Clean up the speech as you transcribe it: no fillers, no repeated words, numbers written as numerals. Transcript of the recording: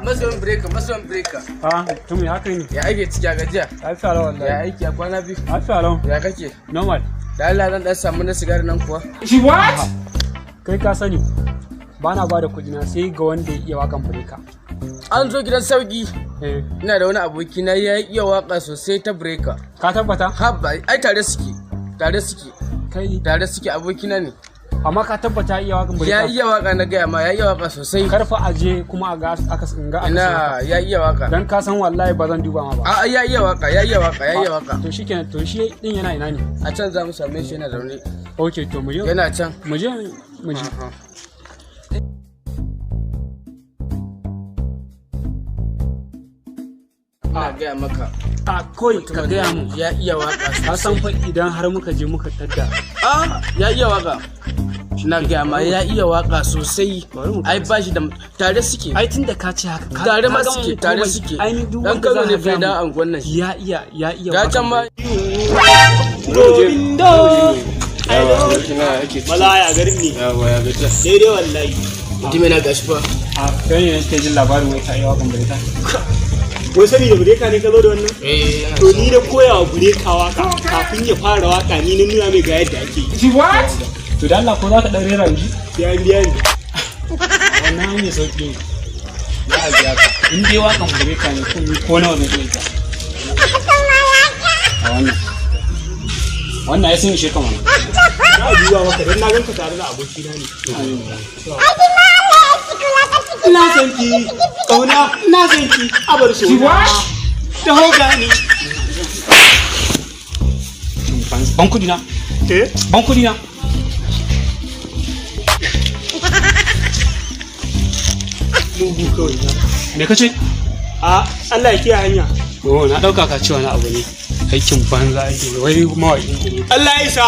Masoyin breaker. To me haka ne? Ya aike ciki a gajiya? Lafiya lau wallahi. Ya aiki a kwana biyu? Lafiya lau. Ya kake? Normal. Da Allah zan dan samu na sigari nan kuwa. What? Kai ka sani. Ba na bada kuɗi na sai ga wanda ya iya wakan breaker. An zo gidan sauki. Ina da wani aboki na ya iya waka sosai ta breaker. Ka tabbata? Habba, ai tare suke. Kai tare suke abokina ne. Amma ka tabbata iya wakan breaker? Ya iya waka na gaya ma, ya iya waka sosai. Karfa aje kuma a ga aka ina ya iya waka. Dan ka san wallahi ba zan duba ma ba. A'a ya iya waka. To shikenan, to shi din yana ina ne? A can za mu same shi yana zaune. Okay, to mu je. Yana can. Mu je. Ina gaya maka. Koi ka gaya mu. Ya iya waka. Ka san fa idan har muka je muka tadda. Ya iya waka. Na gaya ma ya iya waka sosai. Ai ba shi da tare suke. Ai tunda ka ce haka. Tare ma suke, tare suke. Dan Kano ne fa da angon nan. Ya iya. Ga can ma. Indo. Malaya garin ne. Yawa ya gaja. Daidai wallahi. Mutum yana gashi fa. Kai ne nake jin labarin wai ta yi wakan breaker. Wai saboda bureka ne ka zo da wannan? To ni na koya wa bureka waka kafin ya fara waka ni na nuna mai ga yadda ake yi. What? To da Allah ko za ka dan rera ni? Ya biya ni. Wannan ne sauki. Ya biya ka. In dai wakan bureka ne ko nawa zai yi ka. Wannan ya sun ishe ka mana. Na duba maka dan na ganka tare da abokina ne. Ina son ki, ƙauna, ina son ki, abar so na, ta hoga ni. Ban kudi na. Ban kudi na. Mugu kawai na. Me kace? Allah ya kiyaye hanya. Na dauka ka ce wani abu ne. Aikin banza ake wai mawaƙi. Allah ya isa.